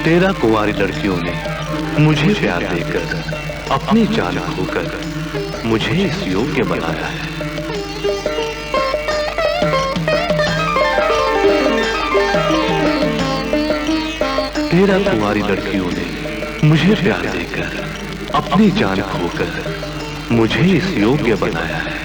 तेरह कुंवारी लड़कियों ने मुझे प्यार देकर अपनी जान खोकर मुझे इस योग्य बनाया है। तेरह कुंवारी लड़कियों ने मुझे प्यार देकर अपनी जान खोकर मुझे इस योग्य बनाया है।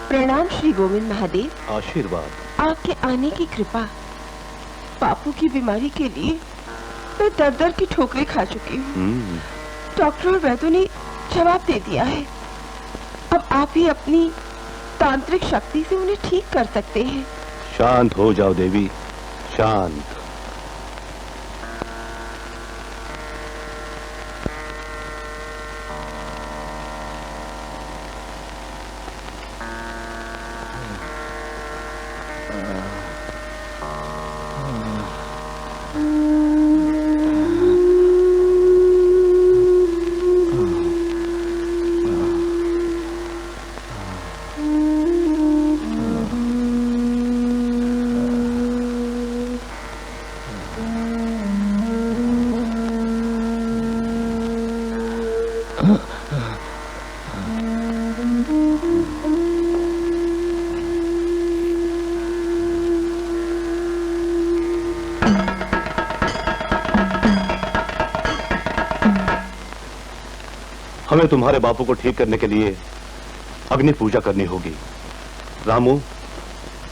प्रणाम श्री गोविंद महादेव। आशीर्वाद। आपके आने की कृपा। बापू की बीमारी के लिए मैं दर दर की ठोकरें खा चुकी हूँ। डॉक्टर और वैद्यों ने जवाब दे दिया है। अब आप ही अपनी तांत्रिक शक्ति से उन्हें ठीक कर सकते हैं। शांत हो जाओ देवी, शांत। हमें तुम्हारे बापू को ठीक करने के लिए अग्नि पूजा करनी होगी। रामू,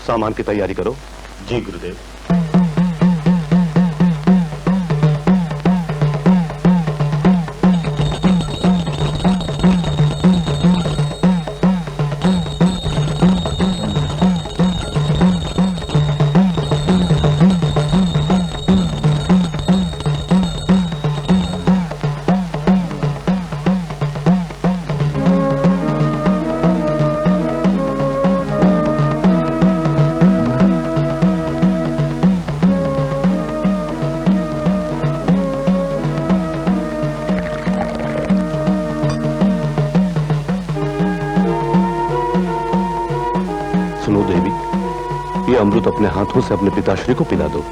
सामान की तैयारी करो। जी गुरुदेव। अमृत अपने हाथों से अपने पिताश्री को पिला दो।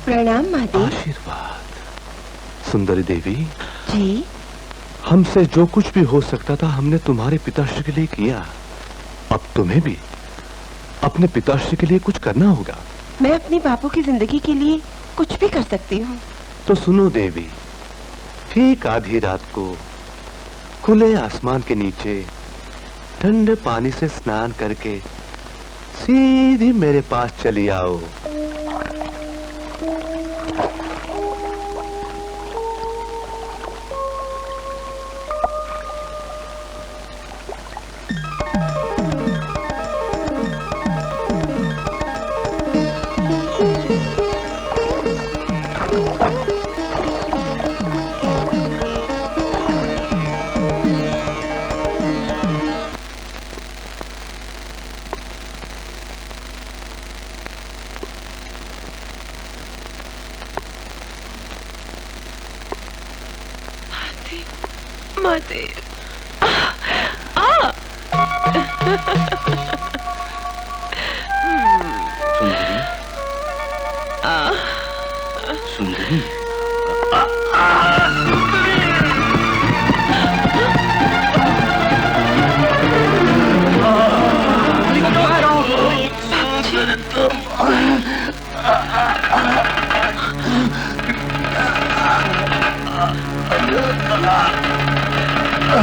प्रणाम महादेव। आशीर्वाद। सुंदरी देवी जी, हमसे जो कुछ भी हो सकता था हमने तुम्हारे पिताश्री के लिए किया। अब तुम्हें भी अपने पिताश्री के लिए कुछ करना होगा। मैं अपने बापू की जिंदगी के लिए कुछ भी कर सकती हूँ। तो सुनो देवी, ठीक आधी रात को खुले आसमान के नीचे ठंडे पानी से स्नान करके सीधी मेरे पास चली आओ। महादेव, सुंदरी, सुंदरी,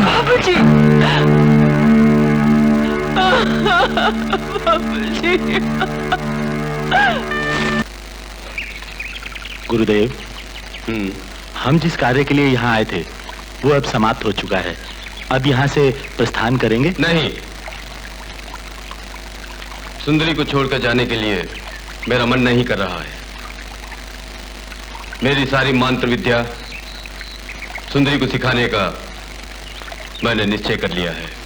बाबूजी, बाबूजी। गुरुदेव, हम जिस कार्य के लिए यहाँ आए थे वो अब समाप्त हो चुका है। अब यहाँ से प्रस्थान करेंगे? नहीं, सुंदरी को छोड़कर जाने के लिए मेरा मन नहीं कर रहा है। मेरी सारी मंत्र विद्या सुंदरी को सिखाने का मैंने निश्चय कर लिया है।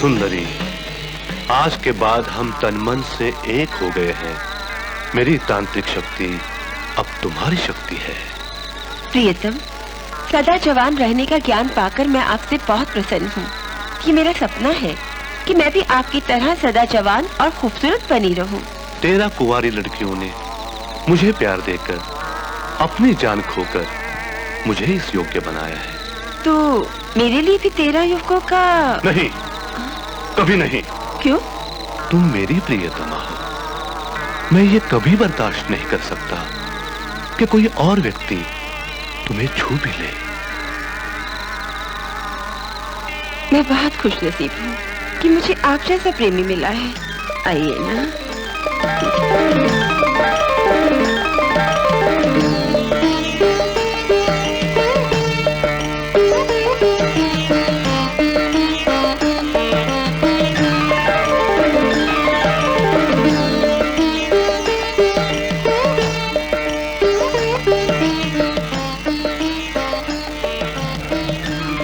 सुंदरी, आज के बाद हम तन मन से एक हो गए हैं। मेरी तांत्रिक शक्ति अब तुम्हारी शक्ति है। प्रियतम, सदा जवान रहने का ज्ञान पाकर मैं आपसे बहुत प्रसन्न हूँ। ये मेरा सपना है कि मैं भी आपकी तरह सदा जवान और खूबसूरत बनी रहूँ। 13 कुंवारी लड़कियों ने मुझे प्यार देकर, अपनी जान खोकर मुझे इस योग्य बनाया है। तो मेरे लिए भी 13 युवकों का? नहीं, कभी नहीं। क्यों? तुम मेरी प्रियतमा हो। मैं ये कभी बर्दाश्त नहीं कर सकता कि कोई और व्यक्ति तुम्हें छू भी ले। मैं बहुत खुशनसीब हूँ कि मुझे आप जैसा प्रेमी मिला है। आइए ना।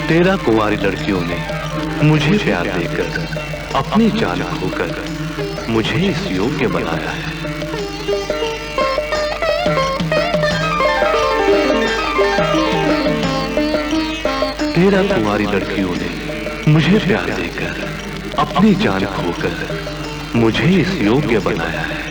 तेरह कुंवारी लड़कियों ने मुझे प्यार देकर, अपनी जान खोकर मुझे इस योग्य बनाया है। तेरह कुंवारी लड़कियों ने मुझे प्यार देकर, अपनी जान खोकर मुझे इस योग्य बनाया है।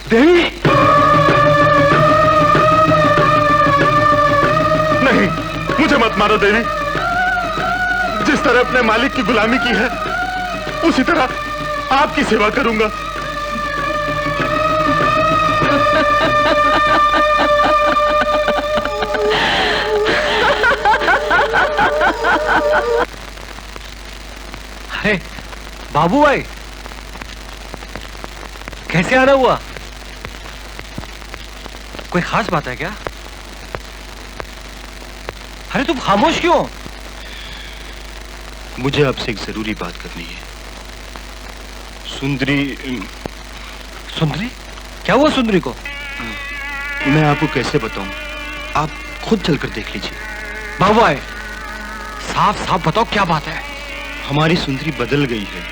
देवी, नहीं, मुझे मत मारो देवी। जिस तरह अपने मालिक की गुलामी की है, उसी तरह आपकी सेवा करूंगा। अरे बाबू भाई, कैसे आना हुआ? कोई खास बात है क्या? अरे तुम खामोश क्यों? मुझे आपसे एक जरूरी बात करनी है। सुंदरी। सुंदरी? क्या हुआ सुंदरी को? मैं आपको कैसे बताऊं? आप खुद चलकर देख लीजिए। बाबू भाई, साफ साफ बताओ क्या बात है? हमारी सुंदरी बदल गई है।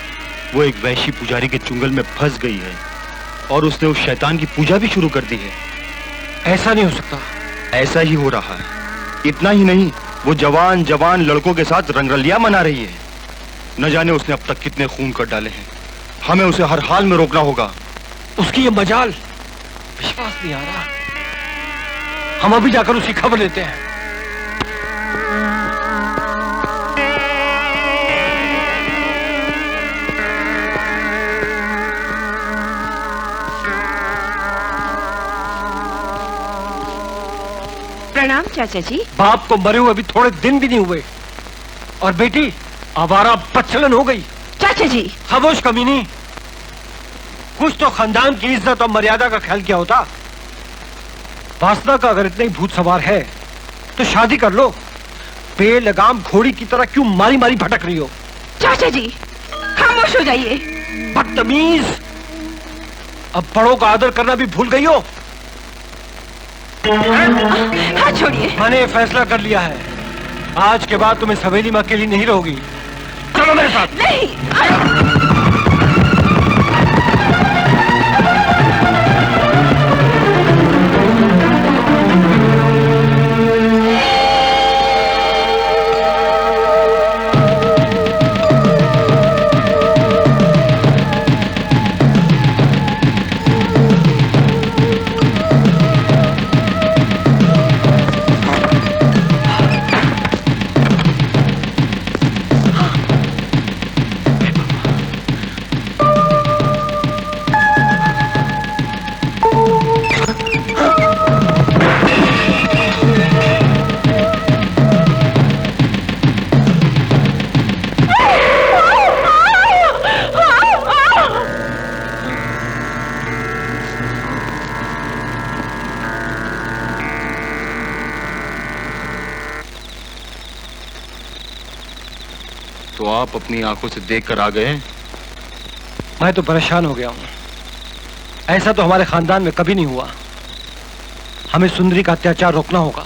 वो एक वैश्य पुजारी के चुंगल में फंस गई है और उसने उस शैतान की पूजा भी शुरू कर दी है। ऐसा नहीं हो सकता। ऐसा ही हो रहा है। इतना ही नहीं, वो जवान जवान लड़कों के साथ रंगरलिया मना रही है। न जाने उसने अब तक कितने खून कर डाले हैं। हमें उसे हर हाल में रोकना होगा। उसकी ये मजाल, विश्वास नहीं आ रहा। हम अभी जाकर उसकी खबर लेते हैं। प्रणाम चाचा जी। बाप को मरे हुए अभी थोड़े दिन भी नहीं हुए और बेटी आवारा बच्चलन हो गई। चाचा जी खामोश कमीनी, कुछ तो खानदान की इज्जत और मर्यादा का ख्याल क्या होता। वासना का अगर इतना ही भूत सवार है तो शादी कर लो। बेलगाम घोड़ी की तरह क्यों मारी मारी भटक रही हो? चाचा जी खामोश हो जाइए। बदतमीज, अब बड़ों का आदर करना भी भूल गई हो। हाथ छोड़िए। मैंने ये फैसला कर लिया है, आज के बाद तुम्हें सवेली में अकेली नहीं रहोगी। चलो मेरे साथ। नहीं। तो आप अपनी आंखों से देखकर आ गए? मैं तो परेशान हो गया हूं। ऐसा तो हमारे खानदान में कभी नहीं हुआ। हमें सुंदरी का अत्याचार रोकना होगा।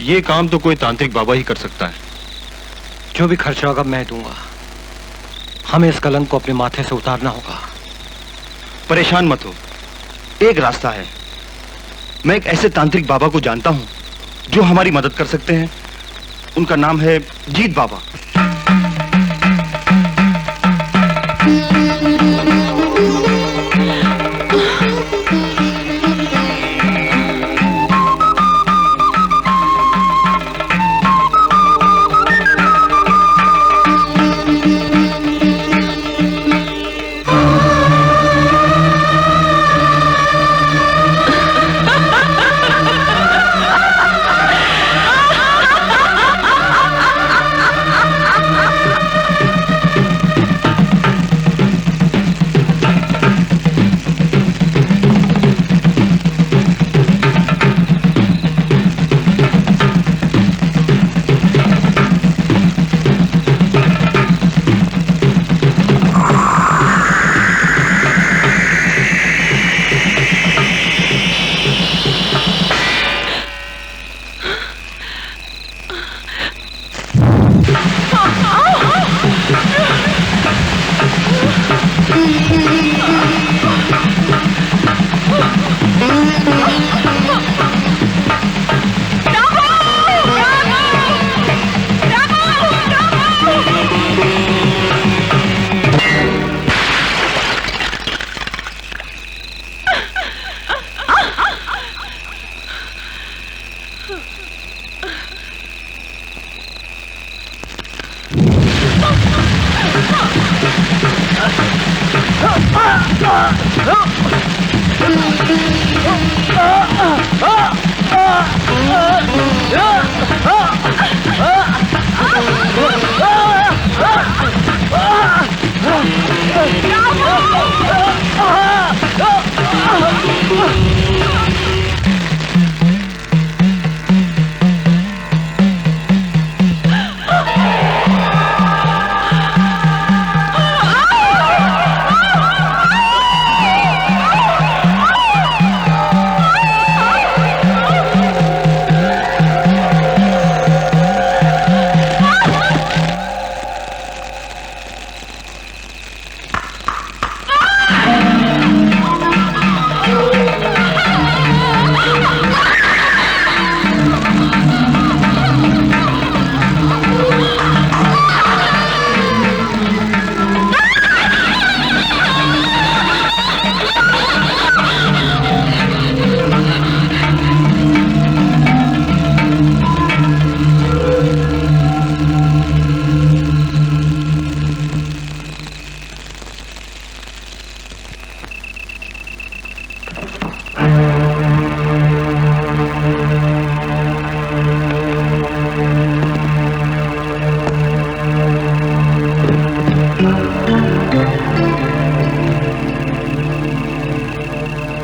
ये काम तो कोई तांत्रिक बाबा ही कर सकता है। जो भी खर्चा होगा मैं दूंगा। हमें इस कलंक को अपने माथे से उतारना होगा। परेशान मत हो, एक रास्ता है। मैं एक ऐसे तांत्रिक बाबा को जानता हूं जो हमारी मदद कर सकते हैं। उनका नाम है जीत बाबा।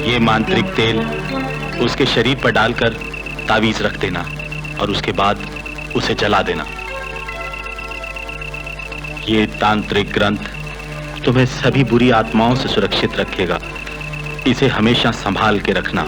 ये मांत्रिक तेल उसके शरीर पर डालकर तावीज रख देना और उसके बाद उसे जला देना। ये तांत्रिक ग्रंथ तुम्हें सभी बुरी आत्माओं से सुरक्षित रखेगा। इसे हमेशा संभाल के रखना।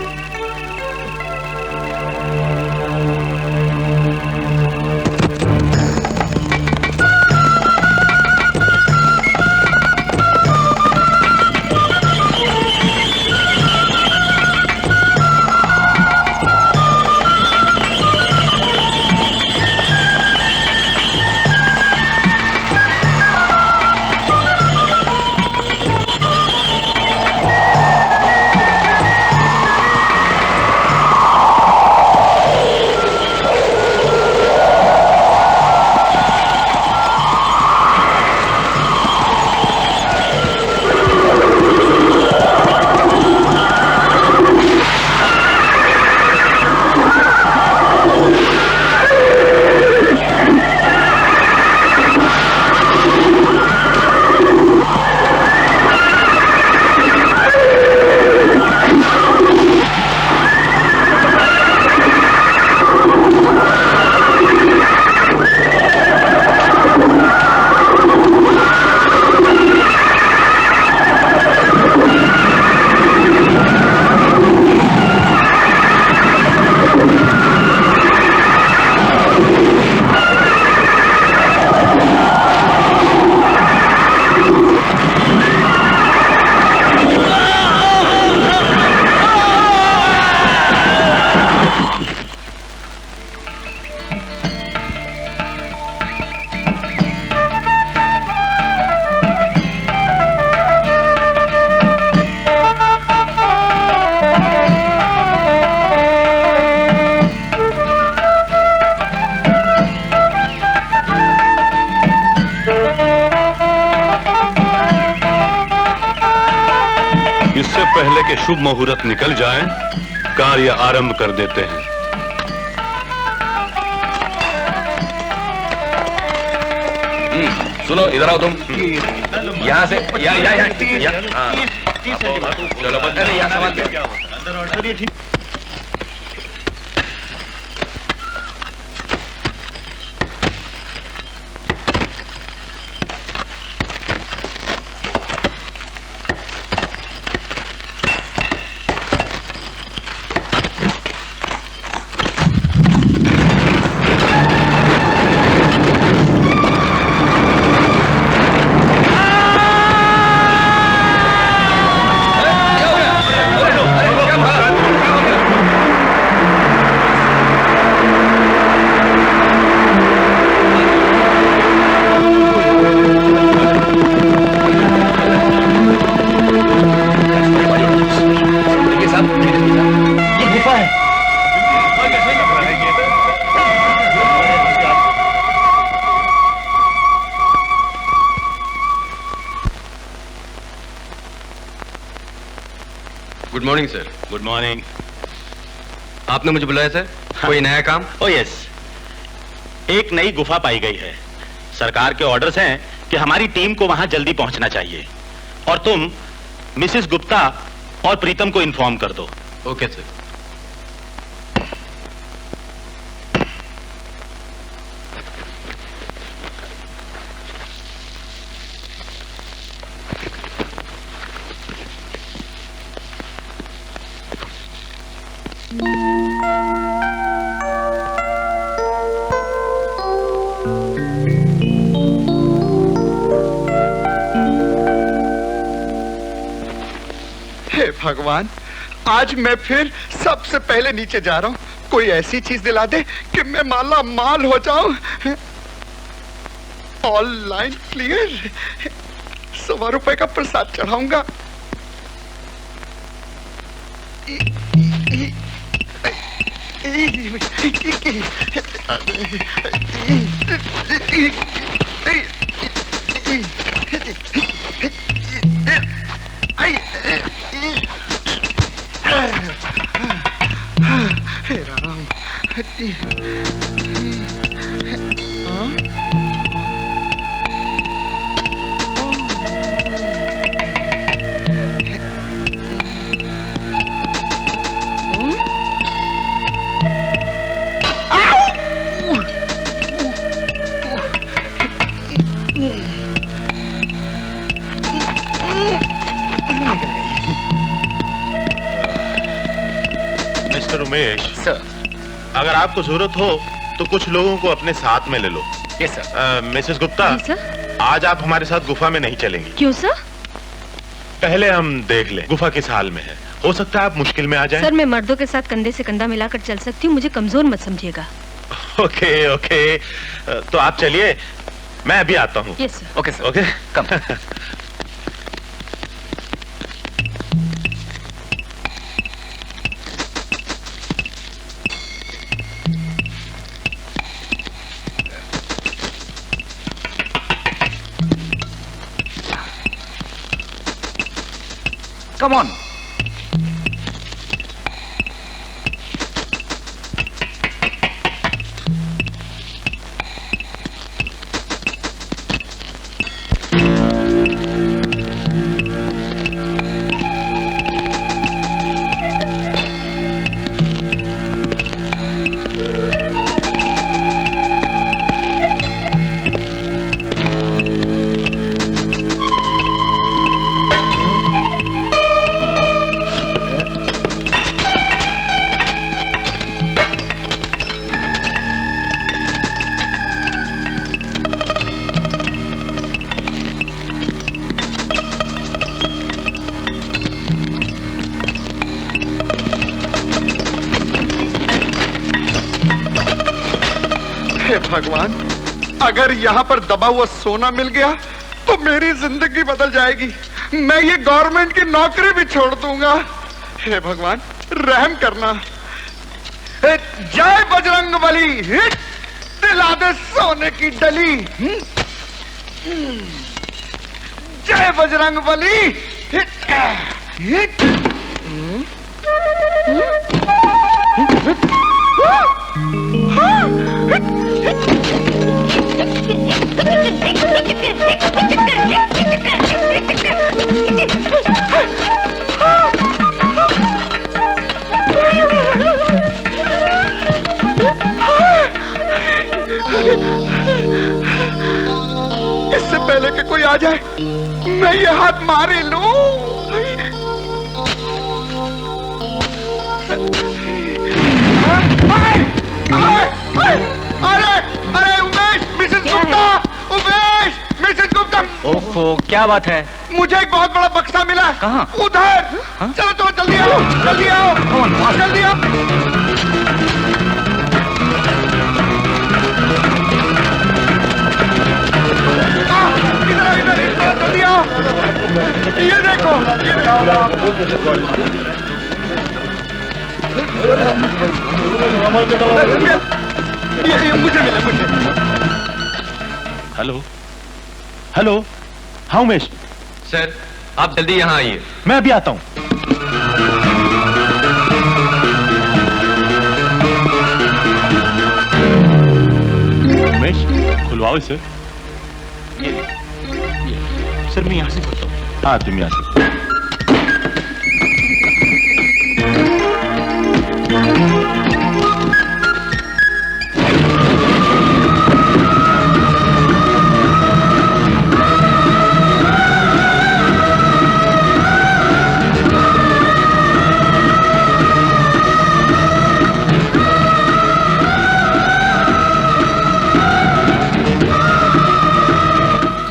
पहले के शुभ मुहूर्त निकल जाए, कार्य आरंभ कर देते हैं। सुनो, इधर आओ तुम। यहाँ से चलो बस, यहाँ सवाल good morning sir. Good morning. आपने मुझे बुलाया सर? कोई नया काम? ओह यस, एक नई गुफा पाई गई है। सरकार के ऑर्डर्स हैं कि हमारी टीम को वहां जल्दी पहुंचना चाहिए और तुम मिसेस गुप्ता और प्रीतम को इन्फॉर्म कर दो। Okay sir. हे भगवान, आज मैं फिर सबसे पहले नीचे जा रहा हूँ। कोई ऐसी चीज दिला दे कि मैं माला माल हो जाऊं। All line clear. 100 रुपए का प्रसाद चढ़ाऊंगा। हे राम। उमेश, सर। अगर आपको जरूरत हो तो कुछ लोगों को अपने साथ में ले लो। Yes sir. मिसेस गुप्ता, जी सर। आज आप हमारे साथ गुफा में नहीं चलेंगी। क्यों सर? पहले हम देख लें गुफा किस हाल में है। हो सकता है आप मुश्किल में आ जाएं। सर मैं मर्दों के साथ कंधे से कंधा मिलाकर चल सकती हूँ, मुझे कमजोर मत समझिएगा। ओके ओके, तो आप चलिए, मैं अभी आता हूँ। Yes sir. Okay sir. Okay come. Come on. हे भगवान, अगर यहाँ पर दबा हुआ सोना मिल गया तो मेरी जिंदगी बदल जाएगी। मैं ये गवर्नमेंट की नौकरी भी छोड़ दूंगा। हे भगवान, रहम करना। जय बजरंगबली, दिला दे सोने की डली। जय बजरंगबली। इससे पहले कि कोई आ जाए, मैं ये हाथ मारे लूं। अरे उमेश, मिसेस गुप्ता, उमेश, मिसेस गुप्ता। ओहो, क्या बात है? मुझे एक बहुत बड़ा बक्सा मिला। कहाँ? उधर। चलो तो जल्दी आओ, जल्दी आओ, जल्दी आओ। इधर इधर जल्दी आओ। ये देखो, ये मुझे मिला, मुझे। हेलो हेलो, हाँ उमेश। सर आप जल्दी यहाँ आइए। मैं अभी आता हूँ। उमेश, खुलवाओ इसे। सर मैं यहाँ से करता हूँ। हाँ तुम यहाँ से।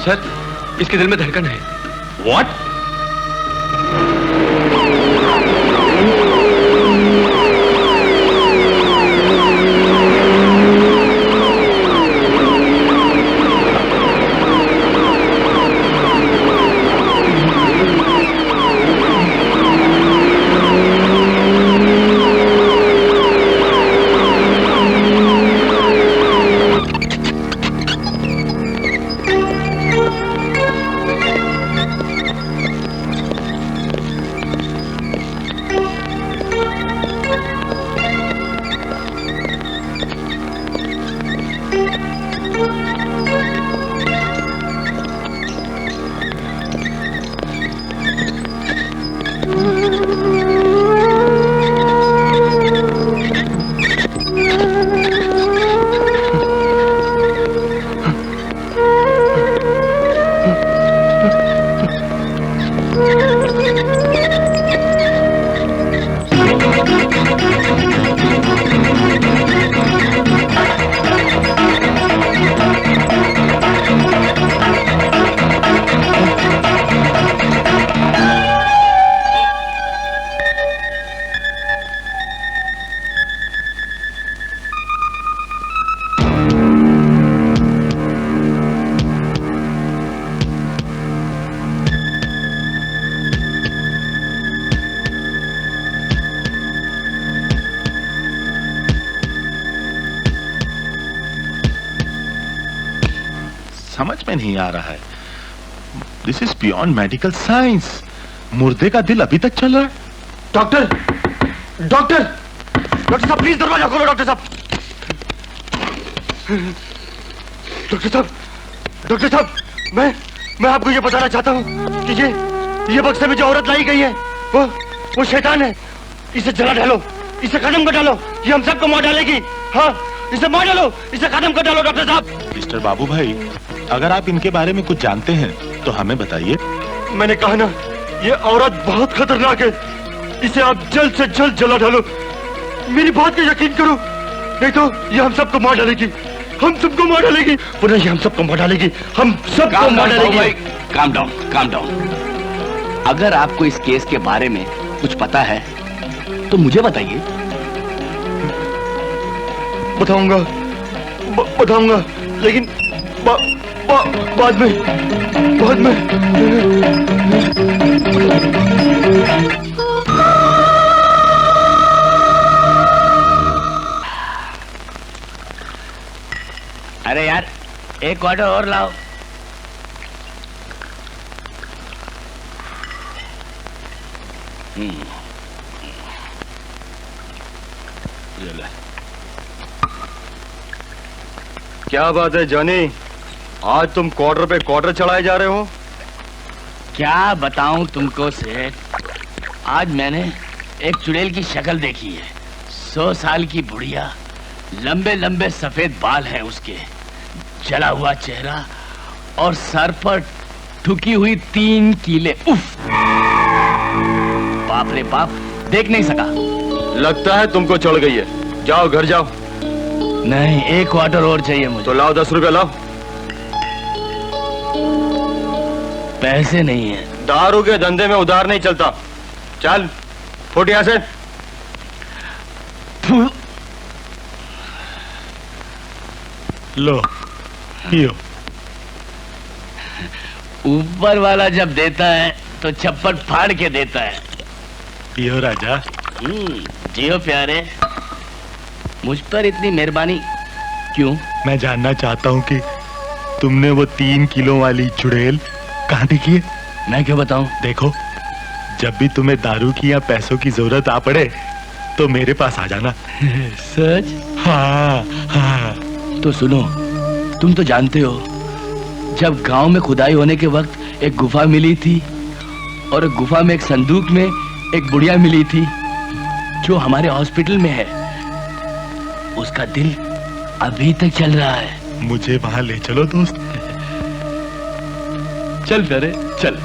सर इसके दिल में धड़कन है। What? समझ में नहीं आ रहा है। This is beyond medical science. मुर्दे का दिल अभी तक चल रहा है। डॉक्टर डॉक्टर डॉक्टर साहब प्लीज दरवाजा खोलो। डॉक्टर साहब डॉक्टर साहब डॉक्टर साहब मैं आपको ये बताना चाहता हूँ कि ये बक्से में जो औरत लाई गई है वो शैतान है। इसे जला डालो, इसे खत्म कर डालो, ये हम सबको मार डालेगी। हाँ, इसे मार डालो, इसे खत्म कर डालो। डॉक्टर साहब। मिस्टर बाबू भाई, अगर आप इनके बारे में कुछ जानते हैं तो हमें बताइए। मैंने कहा ना, ये औरत बहुत खतरनाक है। इसे आप जल्द से जल्द जला डालो। मेरी बात का यकीन करो, नहीं तो ये हम सबको मार डालेगी। हम सबको मार डालेगी। पुनः ये हम सबको मार डालेगी। हम सबको मार डालेगी। Calm down. अगर आपको इस केस के बारे में कुछ पता है तो मुझे बताइए। बताऊंगा लेकिन बाद में। अरे यार, एक क्वार्टर और लाओ। क्या बात है जॉनी, आज तुम क्वार्टर पे क्वार्टर चढ़ाए जा रहे हो? क्या बताऊं तुमको सेठ, आज मैंने एक चुड़ैल की शक्ल देखी है। 100 साल की बुढ़िया, लंबे लंबे सफेद बाल हैं उसके, जला हुआ चेहरा और सर पर ठुकी हुई 3 कीले। उफ, बाप रे बाप, देख नहीं सका। लगता है तुमको चढ़ गई है। जाओ घर जाओ। नहीं, एक क्वार्टर और चाहिए मुझे। तो लाओ 10 रुपए लाओ। पैसे नहीं है। दारू के धंधे में उधार नहीं चलता। चल फुट यहां से। लो पियो। ऊपर वाला जब देता है तो छप्पड़ फाड़ के देता है। पियो राजा। जियो प्यारे। मुझ पर इतनी मेहरबानी क्यों? मैं जानना चाहता हूँ कि तुमने वो 3 किलो वाली चुड़ैल कहाँ देखी है? मैं क्यों बताऊं? देखो, जब भी तुम्हें दारू की या पैसों की जरूरत आ पड़े तो मेरे पास आ जाना। सच? हाँ। तो सुनो, तुम तो जानते हो, जब गांव में खुदाई होने के वक्त एक गुफा मिली थी और गुफा में एक संदूक में एक बुढ़िया मिली थी जो हमारे हॉस्पिटल में है। उसका दिल अभी तक चल रहा है। मुझे वहां ले चलो दोस्त। चल प्यारे चल।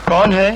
कौन है?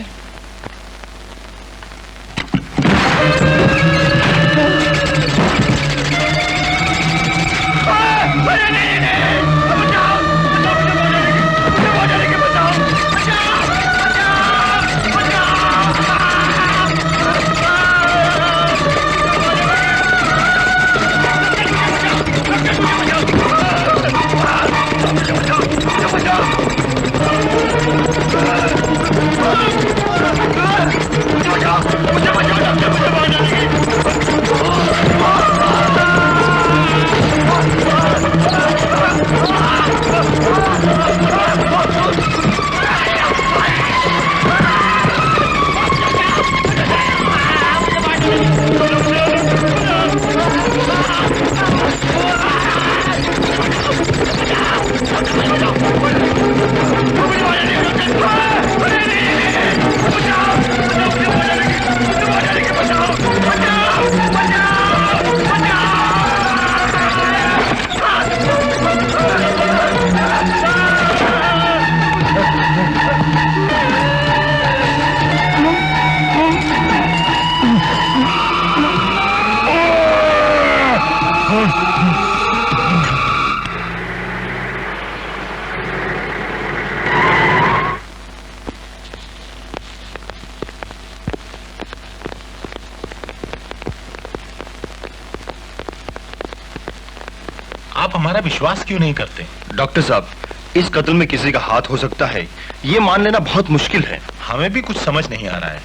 आप हमारा विश्वास क्यों नहीं करते? डॉक्टर साहब, इस कत्ल में किसी का हाथ हो सकता है, ये मान लेना बहुत मुश्किल है। हमें भी कुछ समझ नहीं आ रहा है।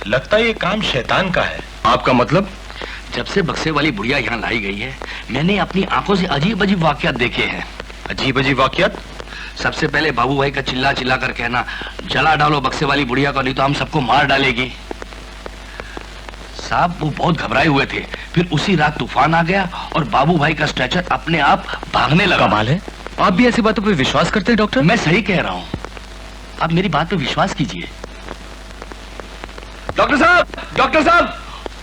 लगता है ये काम शैतान का है। आपका मतलब? जब से बक्से वाली बुढ़िया यहाँ लाई गई है, मैंने अपनी आंखों से अजीब अजीब वाकयात देखे हैं। अजीब अजीब वाकयात? सबसे पहले बाबू भाई का चिल्ला चिल्ला कर कहना, जला डालो बक्से वाली बुढ़िया को, नहीं तो हम सबको मार डालेगी। साहब वो बहुत घबराए हुए थे। फिर उसी रात तूफान आ गया और बाबू भाई का स्ट्रेचर अपने आप भागने लगा। कमाल है, आप भी ऐसी बातों पे विश्वास करते हैं डॉक्टर? मैं सही कह रहा हूँ, आप मेरी बात पे विश्वास कीजिए। डॉक्टर साहब,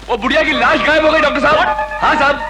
वो बुढ़िया की लाश गायब हो गई डॉक्टर साहब। हाँ साहब।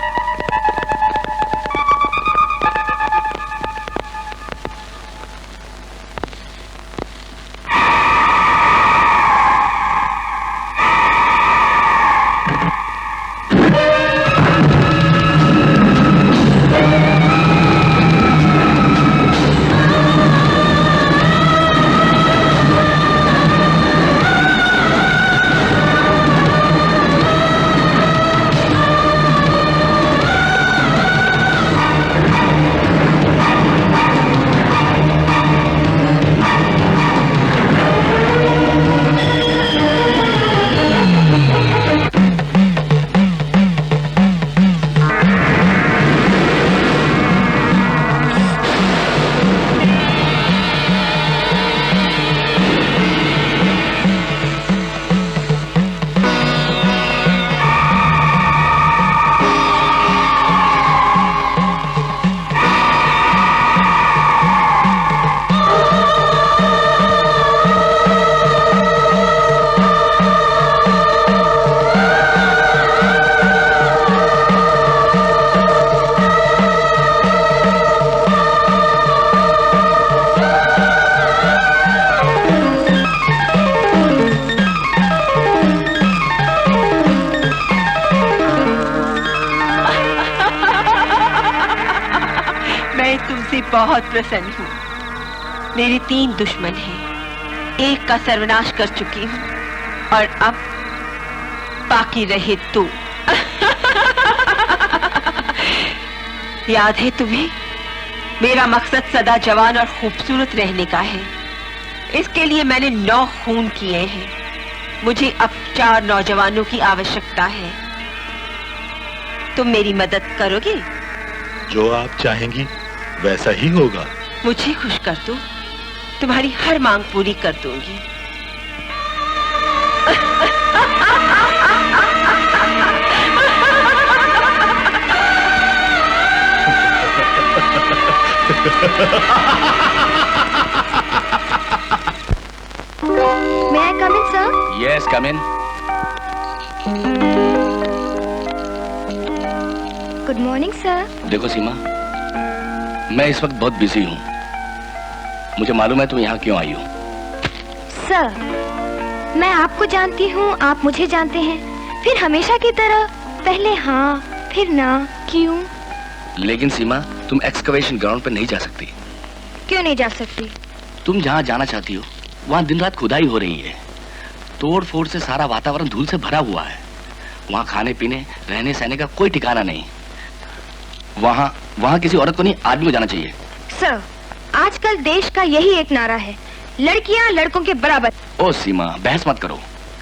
बहुत प्रसन्न हूँ। मेरे 3 दुश्मन हैं, एक का सर्वनाश कर चुकी हूँ और अब बाकी रहे तू। याद है तुम्हें? मेरा मकसद सदा जवान और खूबसूरत रहने का है। इसके लिए मैंने 9 खून किए हैं। मुझे अब 4 नौजवानों की आवश्यकता है। तुम मेरी मदद करोगे? जो आप चाहेंगी वैसा ही होगा। मुझे खुश कर दो, तुम्हारी हर मांग पूरी कर दूंगी। May I come in, sir? Yes, come in. Good morning, sir. देखो सीमा, मैं इस वक्त बहुत बिजी हूँ। मुझे मालूम है तुम यहाँ क्यों आई हो। सर, मैं आपको जानती हूँ, आप मुझे जानते हैं, फिर हमेशा की तरह पहले हाँ फिर ना, क्यों? लेकिन सीमा, तुम एक्सकवेशन ग्राउंड पर नहीं जा सकती। क्यों नहीं जा सकती? तुम जहाँ जाना चाहती हो वहाँ दिन रात खुदाई हो रही है। तोड़ फोड़ से सारा वातावरण धूल से भरा हुआ है। वहाँ खाने पीने रहने सहने का कोई ठिकाना नहीं। वहाँ किसी औरत को नहीं, आदमी को जाना चाहिए। सर, आजकल देश का यही एक नारा है, लड़कियाँ लड़कों के बराबर। ओ सीमा, बहस मत करो।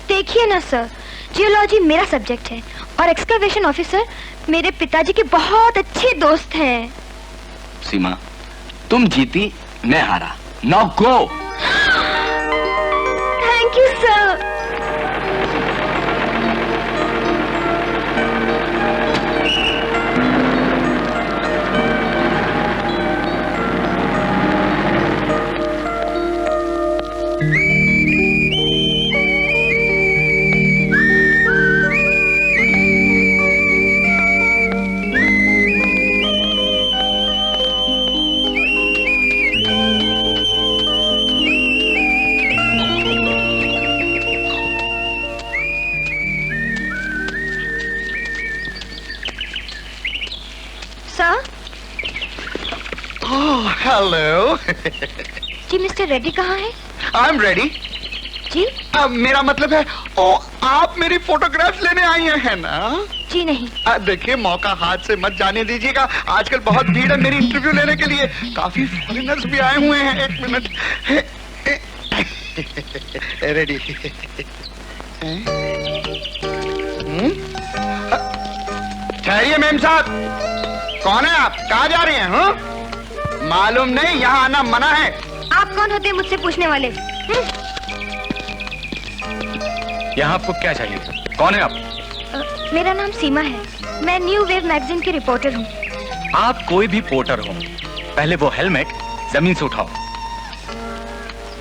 देखिए ना सर, जियोलॉजी मेरा सब्जेक्ट है और एक्सकवेशन ऑफिसर मेरे पिताजी के बहुत अच्छे दोस्त हैं। सीमा, तुम जीती, मैं हारा। Now go. Thank you sir. Hello. जी मिस्टर रेड्डी कहाँ है? I am ready. जी? मेरा मतलब है, ओ आप मेरी फोटोग्राफ लेने आई हैं ना? जी नहीं। देखिए, मौका हाथ से मत जाने दीजिएगा। आजकल बहुत भीड़ है मेरी इंटरव्यू लेने के लिए। काफी फॉरेनर्स भी आए हुए हैं। एक मिनट। रेडी? ठहरिए मैम साहब, कौन है आप? कहाँ जा रही हैं? हाँ? मालूम नहीं, यहाँ आना मना है। आप कौन होते हैं मुझसे पूछने वाले? यहाँ आपको क्या चाहिए? कौन है आप? मेरा नाम सीमा है, मैं न्यू वेव मैगजीन की रिपोर्टर हूँ। आप कोई भी पोर्टर हो, पहले वो हेलमेट जमीन से उठाओ।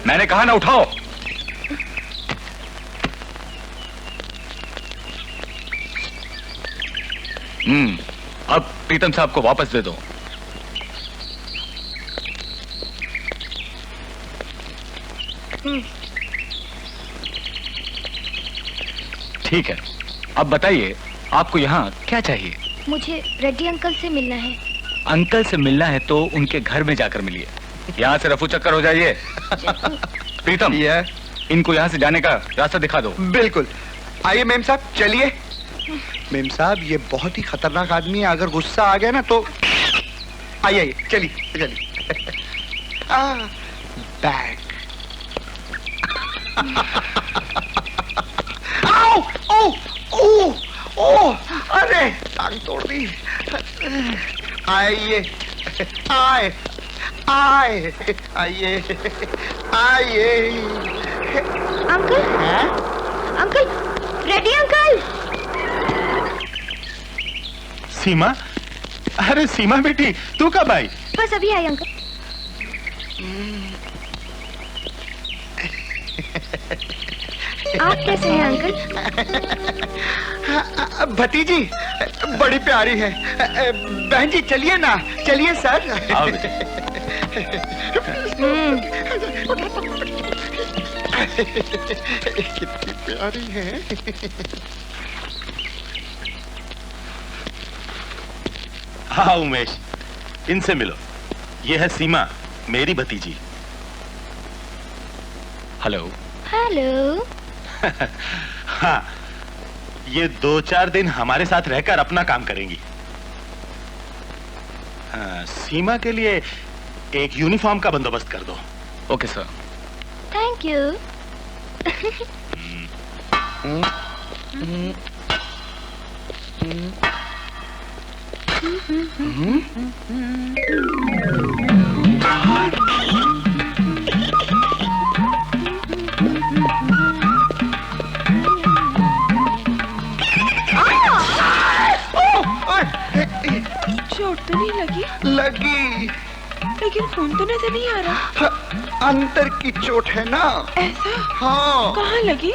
मैंने कहा ना, उठाओ। अब प्रीतम साहब को वापस दे दो। ठीक है, अब बताइए आपको यहाँ क्या चाहिए? मुझे रेड्डी अंकल से मिलना है। अंकल से मिलना है तो उनके घर में जाकर मिलिए। यहाँ से रफू चक्कर हो जाइए। प्रीतम, इनको यहाँ से जाने का रास्ता दिखा दो। बिल्कुल। आइए मेम साहब, चलिए। मेम साहब, ये बहुत ही खतरनाक आदमी है, अगर गुस्सा आ गया ना तो आइए, चलिए चलिए। बैग। आओ, ओ, ओ, ओ, अरे टांग तोड़ दी। आइए, आए, आए, आइए, आइए। Uncle? Uncle, Reddy uncle. Seema? अरे सीमा बेटी, तू कब आई? बस अभी आई अंकल। आप कैसे हैं अंकल? भतीजी बड़ी प्यारी है। बहन जी चलिए ना, चलिए सर। कितनी प्यारी है। हाँ उमेश, इनसे मिलो। ये है सीमा, मेरी भतीजी। हेलो। हेलो। हाँ, ये 2-4 दिन हमारे साथ रहकर अपना काम करेंगी। हाँ, सीमा के लिए एक यूनिफॉर्म का बंदोबस्त कर दो। Okay sir. Thank you. चोट तो नहीं लगी? लगी, लेकिन खून तो नजर नहीं आ रहा। अंदर की चोट है ना। ऐसा? हाँ। कहाँ लगी?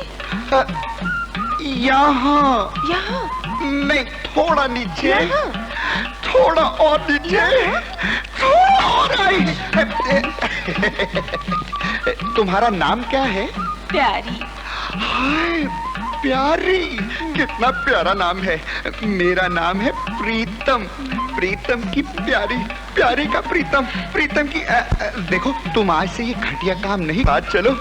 यहाँ। यहाँ? नहीं, थोड़ा नीचे। थोड़ा और नीचे। थोड़ा और। तुम्हारा नाम क्या है? प्यारी। हाय प्यारी, कितना प्यारा नाम है। मेरा नाम है प्रीतम। प्रीतम की प्यारी, प्यारी का प्रीतम, प्रीतम की देखो तुम आज से ये घटिया काम नहीं, बात चलो।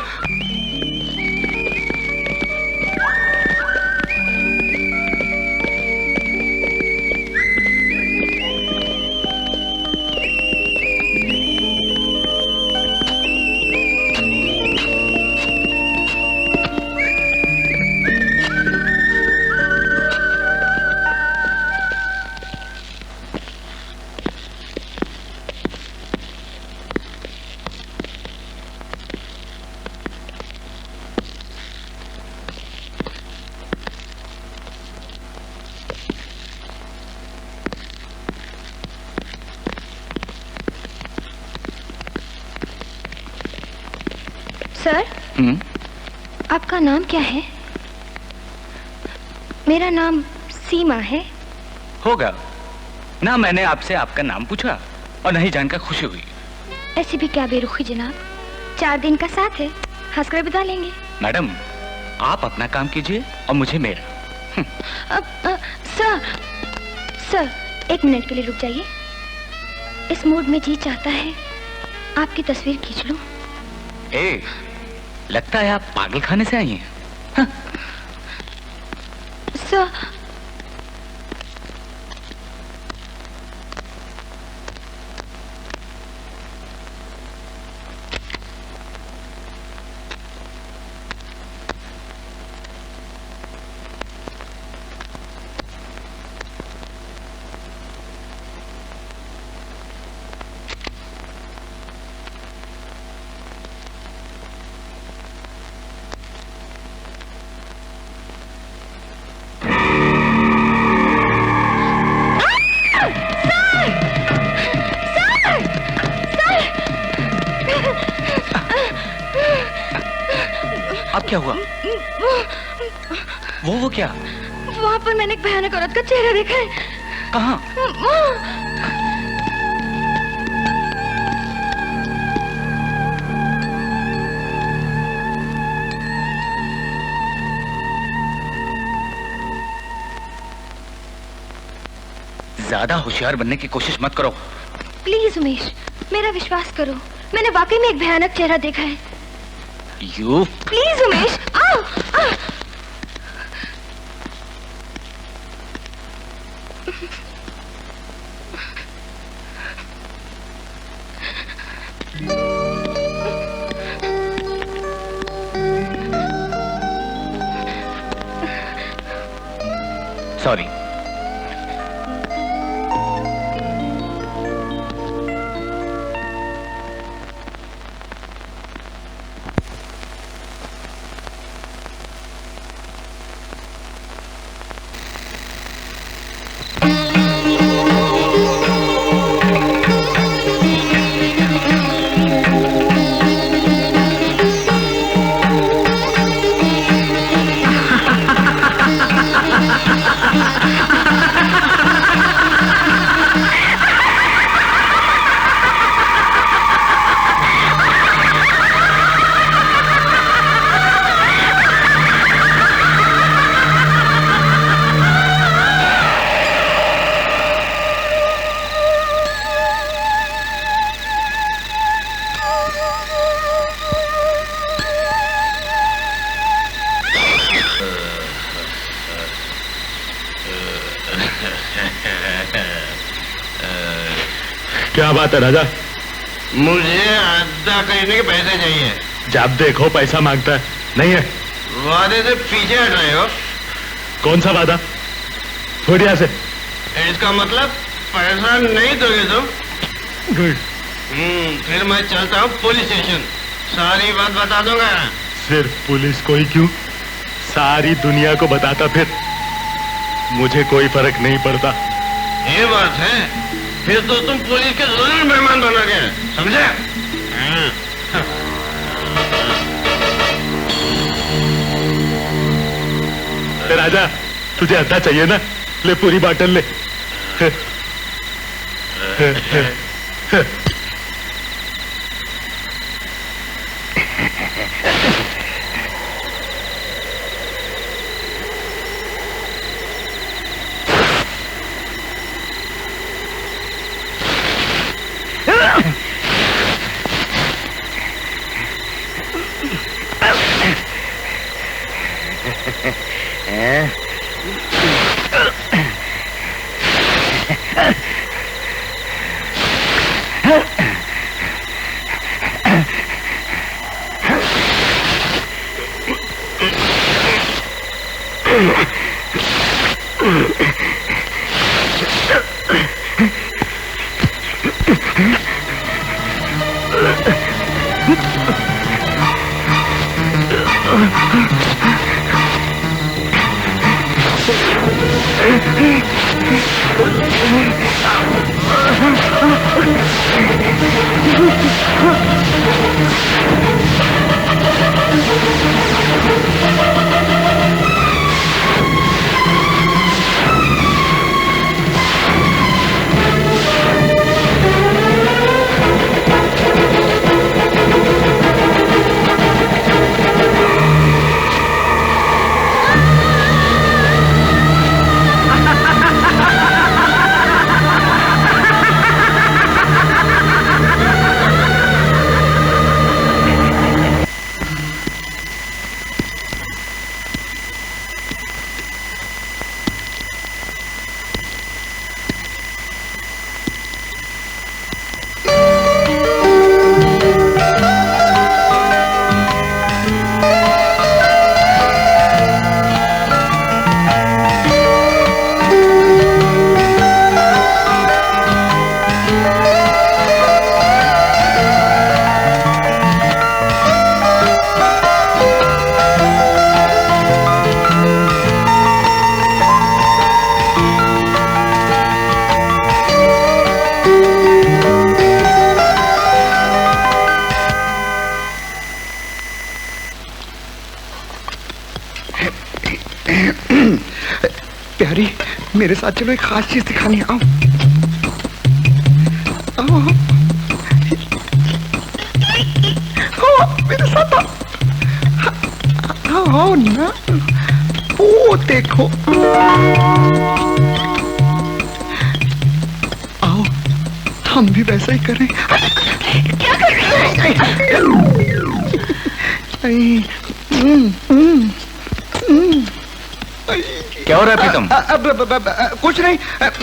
सर, आपका नाम क्या है? मेरा नाम सीमा है। होगा ना, मैंने आपसे आपका नाम पूछा और नहीं जानकर खुशी हुई। ऐसी भी क्या बेरुखी जनाब, 4 दिन का साथ है, हंसकर बिता लेंगे। मैडम, आप अपना काम कीजिए और मुझे मेरा। सर 1 मिनट के लिए रुक जाइए। इस मूड में जी चाहता है आपकी तस्वीर खींच लूं। लगता है आप पागल खाने से आई हैं। सर, अब क्या हुआ? वो क्या? वहाँ पर मैंने एक भयानक औरत का चेहरा देखा है। कहाँ? ज्यादा होशियार बनने की कोशिश मत करो। प्लीज उमेश, मेरा विश्वास करो, मैंने वाकई में एक भयानक चेहरा देखा है। यू प्लीज उमेश, आओ। सॉरी। क्या बात है राजा? मुझे अदा करने के पैसे चाहिए। जब देखो पैसा मांगता है। नहीं है? वादे से पीछे हट रहे हो। कौन सा वादा? छोड़ यहाँ से। इसका मतलब पैसा नहीं दोगे तुम? गुड। फिर मैं चलता हूँ पुलिस स्टेशन, सारी बात बता दूंगा। सिर्फ पुलिस को ही क्यों, सारी दुनिया को बताता फिर। मुझे कोई फर्क नहीं पड़ता। ये बात है, फिर तो तुम पुलिस के जरूर मेहमान बनोगे, समझे? राजा, तुझे अद्दा चाहिए ना? ले पूरी बाटल ले। प्यारी, मेरे साथ चलो, एक खास चीज दिखानी। आओ आओ आओ मेरे साथ आओ, आओ ना। ओ देखो, आओ हम भी वैसा ही करें। क्या कर रहे क्या हो रहा है प्रीतम? कुछ नहीं,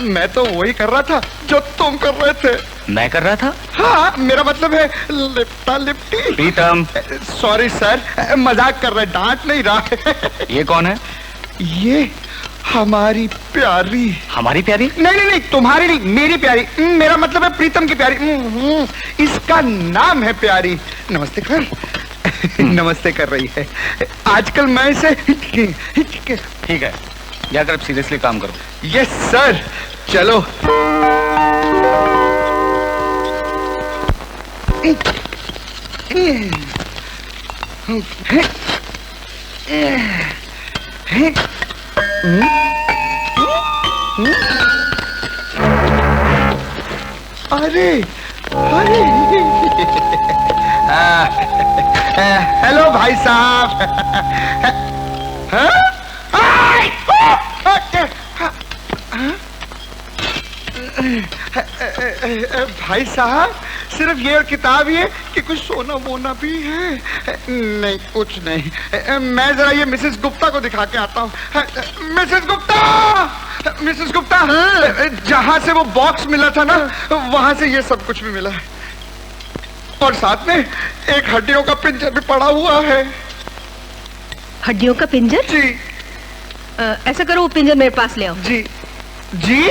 मैं तो वही कर रहा था जो तुम कर रहे थे। मैं कर रहा था? हाँ, मेरा मतलब है लिपटा लिपटी। प्रीतम, सॉरी सर, मजाक कर रहे, डांट नहीं रहा है। ये कौन है? ये हमारी प्यारी। हमारी प्यारी? नहीं नहीं नहीं, तुम्हारी नहीं, मेरी प्यारी। मेरा मतलब है प्रीतम की प्यारी। इसका नाम है प्यारी। नमस्ते कर। नमस्ते कर रही है। आजकल मैं इसे ठीक है, जाकर अब सीरियसली काम करो। यस सर, चलो। अरे अरे, हेलो भाई साहब। भाई साहब, सिर्फ ये किताब ही है कि कुछ सोना वोना भी है? नहीं, कुछ नहीं। मैं जरा ये मिसेस गुप्ता को दिखा के आता हूँ। मिसेस गुप्ता, मिसेस गुप्ता, जहाँ से वो बॉक्स मिला था ना, वहाँ से ये सब कुछ भी मिला है, और साथ में एक हड्डियों का पिंजर भी पड़ा हुआ है। हड्डियों का पिंजर? जी। ऐसा करो, वो पिंजर मेरे पास ले आओ। जी जी।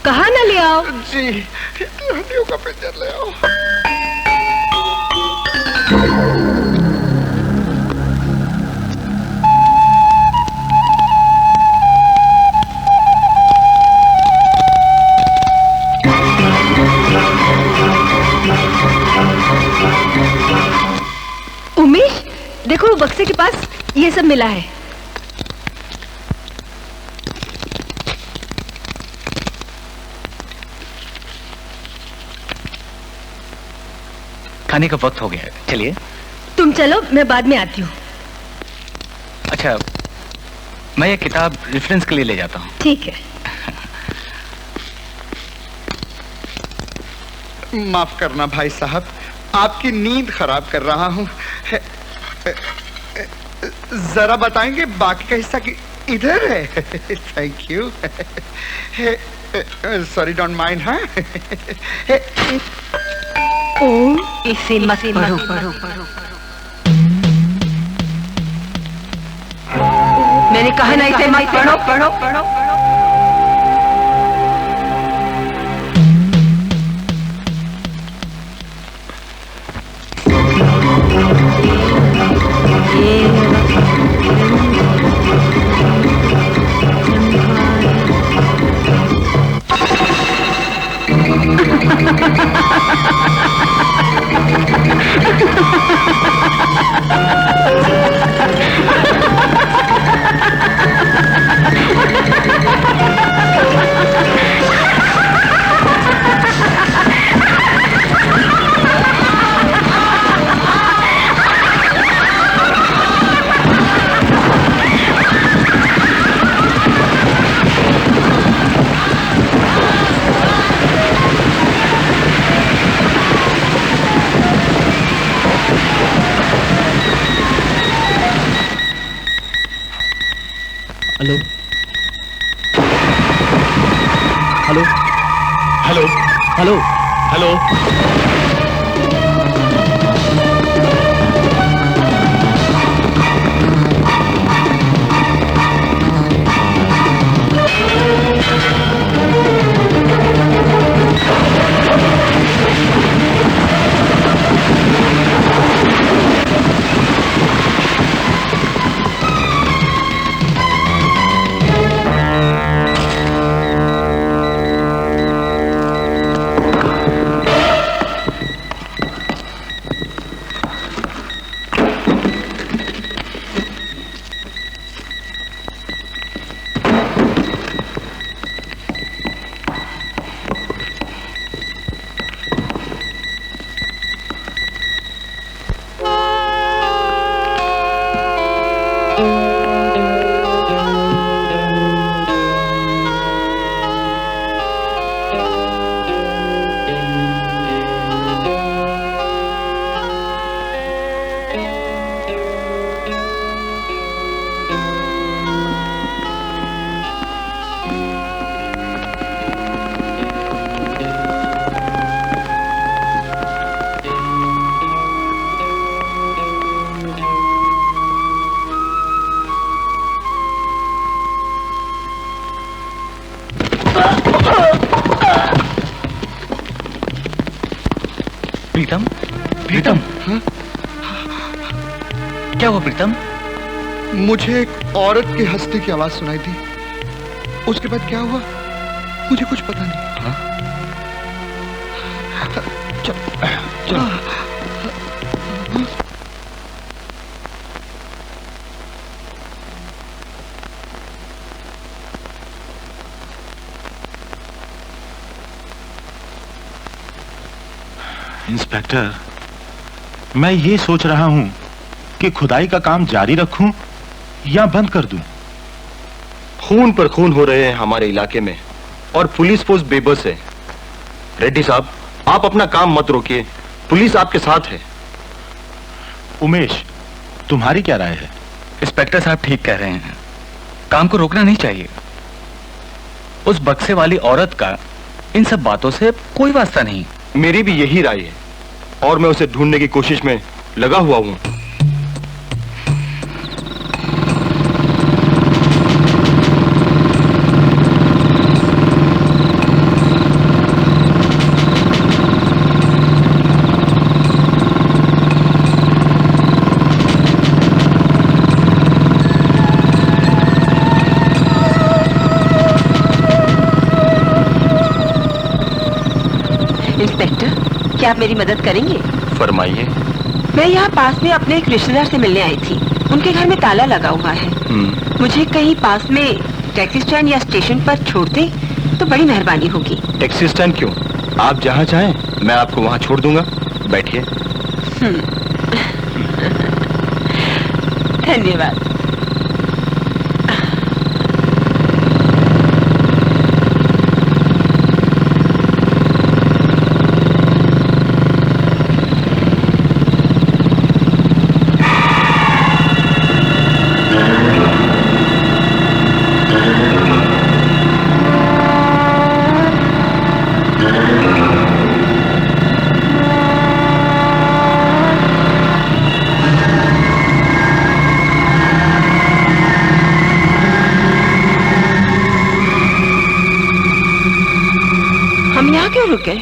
कहा ना ले आओ? जी, हड्डियों का पिंजर ले आओ। उमेश, देखो वो बक्से के पास ये सब मिला है। खाने का वक्त हो गया है, चलिए। तुम चलो, मैं बाद में आती हूँ। अच्छा, मैं ये किताब रेफरेंस के लिए ले जाता हूँ। ठीक है। माफ करना भाई साहब, आपकी नींद खराब कर रहा हूँ। जरा बताएंगे बाकी का हिस्सा कि इधर है। Thank you. Sorry, don't mind. हाँ, इसे मत पढ़ो। मैंने कहा ना इसे मत पढ़ो। Hello hello hello hello hello. Pritam, Pritam, क्या हुआ प्रीतम? मुझे एक औरत के हंसने की आवाज सुनाई दी। उसके बाद क्या हुआ मुझे कुछ पता नहीं। हाँ? चल। इंस्पेक्टर, मैं ये सोच रहा हूं कि खुदाई का काम जारी रखूं या बंद कर दूं। खून पर खून हो रहे हैं हमारे इलाके में और पुलिस फोर्स बेबस है। रेड्डी साहब, आप अपना काम मत रोकिए, पुलिस आपके साथ है। उमेश, तुम्हारी क्या राय है? इंस्पेक्टर साहब ठीक कह रहे हैं, काम को रोकना नहीं चाहिए। उस बक्से वाली औरत का इन सब बातों से कोई वास्ता नहीं। मेरी भी यही राय है और मैं उसे ढूंढने की कोशिश में लगा हुआ हूं। इंस्पेक्टर, क्या आप मेरी मदद करेंगे? फरमाइए। मैं यहाँ पास में अपने एक रिश्तेदार से मिलने आई थी। उनके घर में ताला लगा हुआ है। मुझे कहीं पास में टैक्सी स्टैंड या स्टेशन पर छोड़ दे तो बड़ी मेहरबानी होगी। टैक्सी स्टैंड क्यों, आप जहां चाहें मैं आपको वहां छोड़ दूंगा। बैठिए। धन्यवाद। क्यों रुक गए?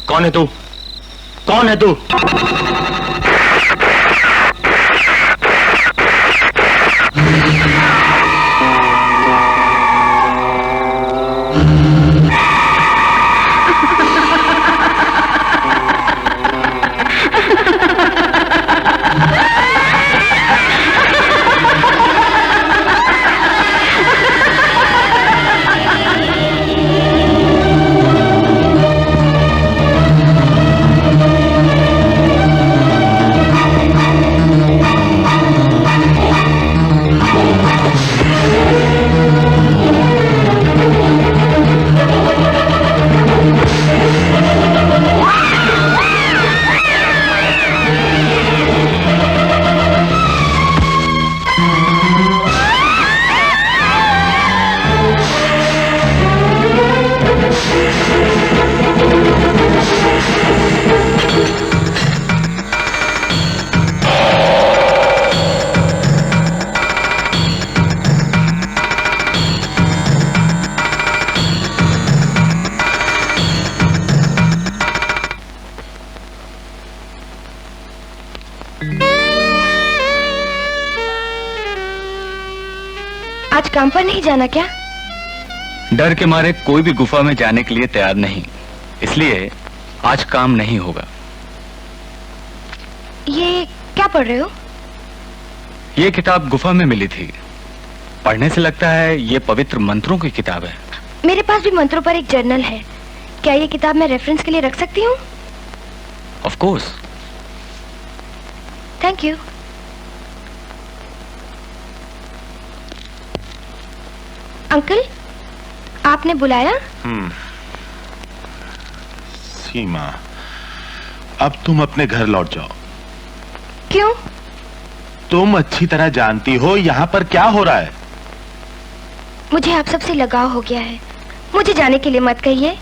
कौन है तू? कौन है तू? आज काम पर नहीं जाना क्या? डर के मारे कोई भी गुफा में जाने के लिए तैयार नहीं, इसलिए आज काम नहीं होगा। ये क्या पढ़ रहे हो? ये किताब गुफा में मिली थी। पढ़ने से लगता है ये पवित्र मंत्रों की किताब है। मेरे पास भी मंत्रों पर एक जर्नल है। क्या ये किताब मैं रेफरेंस के लिए रख सकती हूँ? Of course. Thank you. Uncle, आपने बुलाया? सीमा, अब तुम अपने घर लौट जाओ। क्यों? तुम अच्छी तरह जानती हो यहाँ पर क्या हो रहा है। मुझे आप सबसे लगाव हो गया है। मुझे जाने के लिए मत कहिए।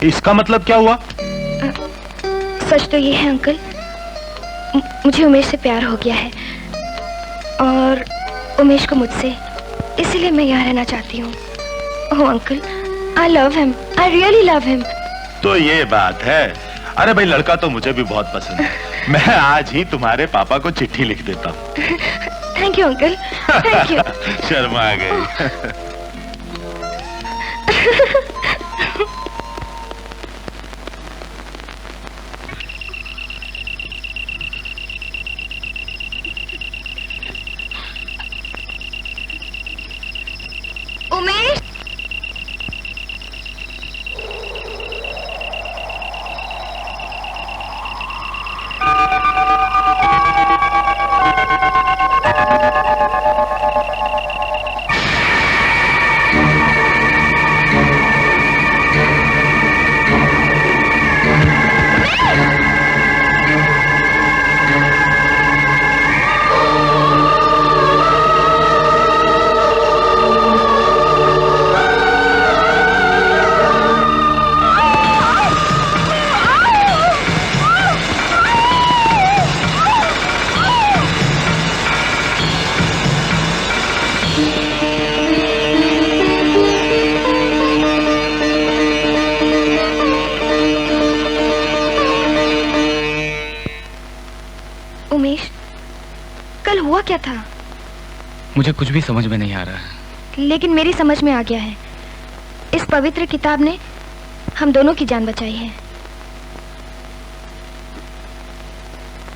इसका मतलब क्या हुआ? सच तो ये है अंकल, मुझे उमेश से प्यार हो गया है और उमेश को मुझसे, इसीलिए मैं यहाँ रहना चाहती हूँ। Oh uncle, I love him, I really love him. तो ये बात है। अरे भाई, लड़का तो मुझे भी बहुत पसंद है। मैं आज ही तुम्हारे पापा को चिट्ठी लिख देता हूँ। Thank you uncle, thank you. Sharma गई। उमेश, कल हुआ क्या था? मुझे कुछ भी समझ में नहीं आ रहा है। लेकिन मेरी समझ में आ गया है। इस पवित्र किताब ने हम दोनों की जान बचाई है।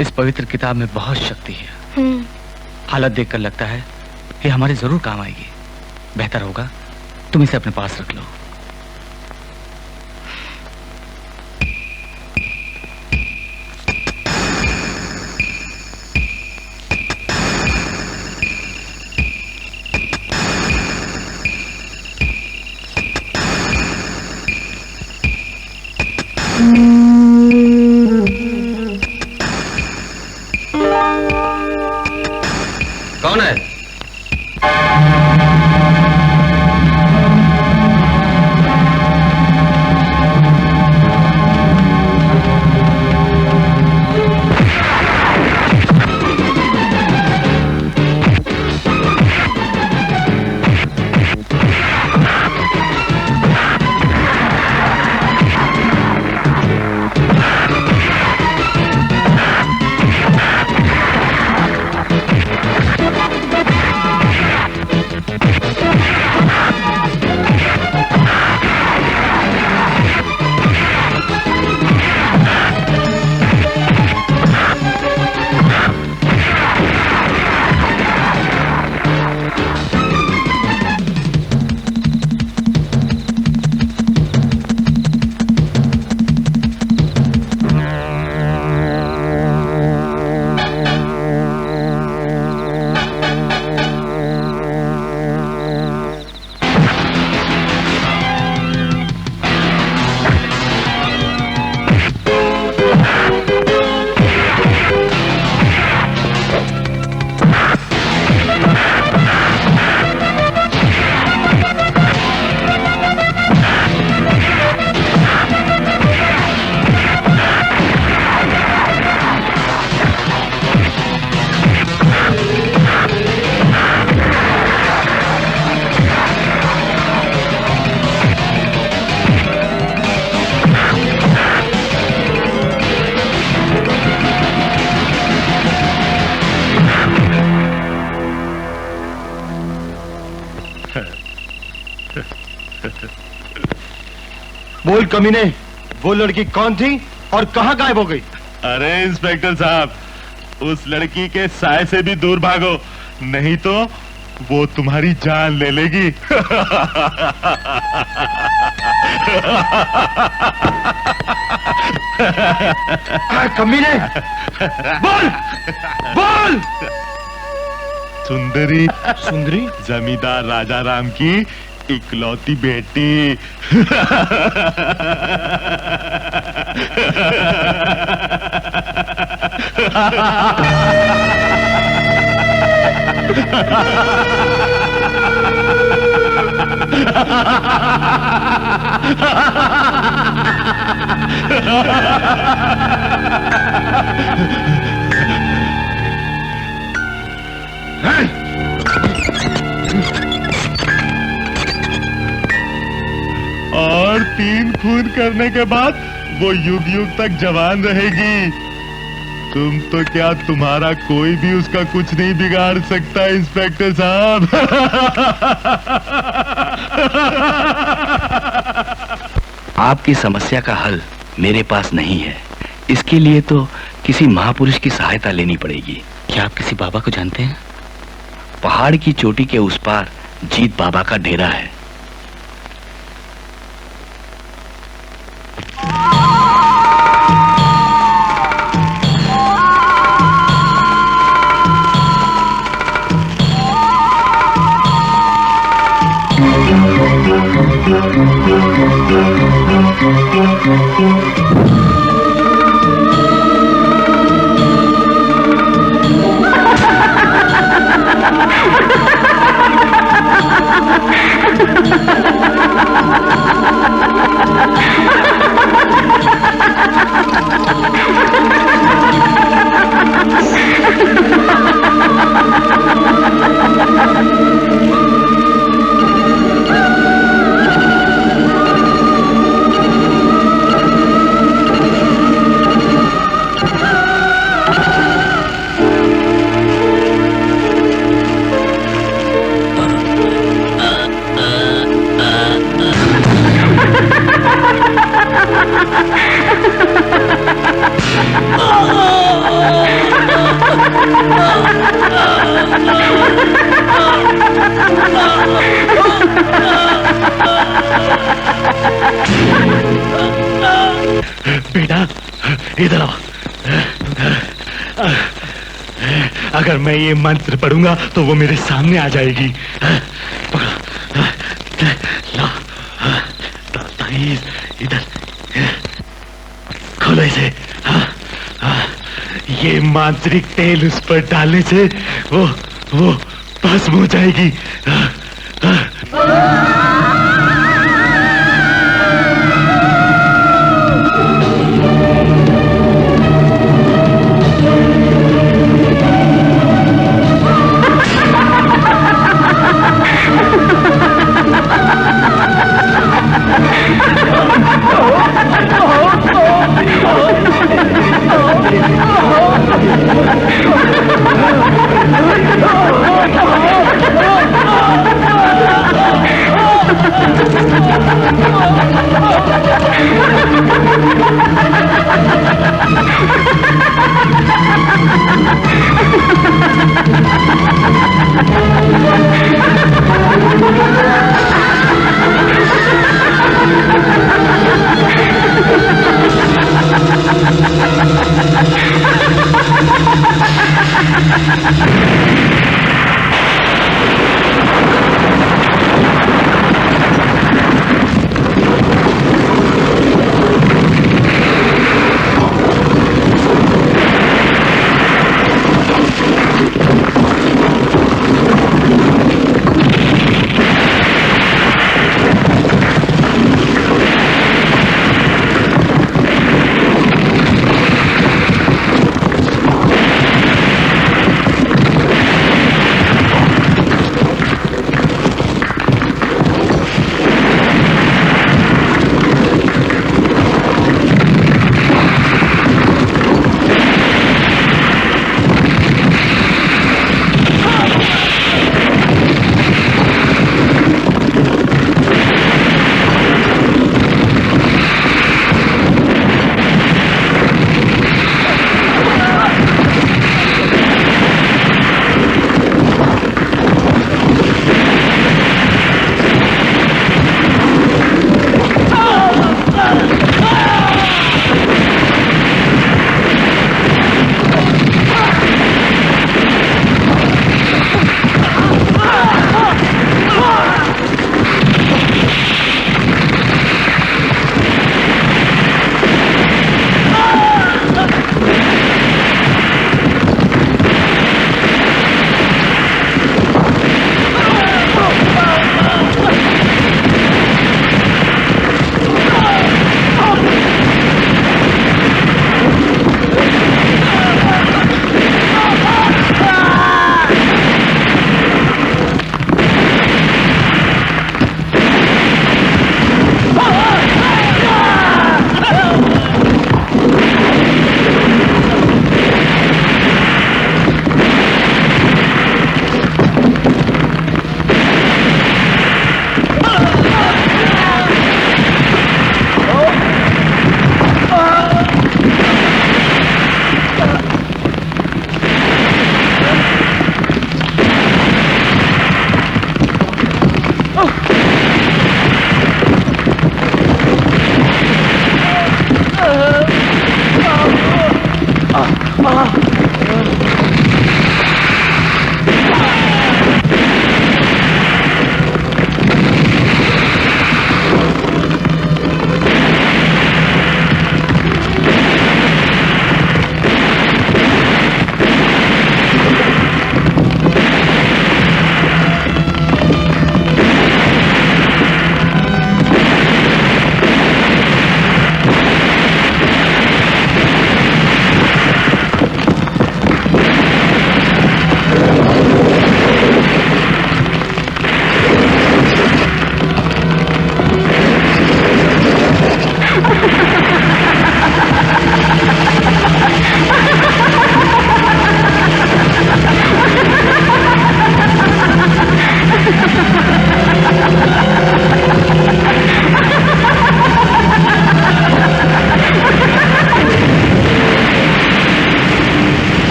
इस पवित्र किताब में बहुत शक्ति है। हालत देखकर लगता है कि हमारे जरूर काम आएगी। बेहतर होगा तुम इसे अपने पास रख लो। कौन है? बोल कमीने, वो लड़की कौन थी और कहाँ गायब हो गई? अरे इंस्पेक्टर साहब, उस लड़की के साय से भी दूर भागो, नहीं तो वो तुम्हारी जान ले लेगी। कमीने, बोल बोल। सुंदरी, सुंदरी जमींदार राजा राम की इकलौती बेटी। और 3 खून करने के बाद वो युग युग तक जवान रहेगी। तुम तो क्या, तुम्हारा कोई भी उसका कुछ नहीं बिगाड़ सकता इंस्पेक्टर साहब। आपकी समस्या का हल मेरे पास नहीं है। इसके लिए तो किसी महापुरुष की सहायता लेनी पड़ेगी। क्या आप किसी बाबा को जानते हैं? पहाड़ की चोटी के उस पार जीत बाबा का डेरा है। बेटा इधर आओ। अगर मैं ये मंत्र पढ़ूंगा तो वो मेरे सामने आ जाएगी। ला, इधर खोलो इसे। ये मांत्रिक तेल उस पर डालने से वो भस्म हो जाएगी।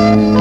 है।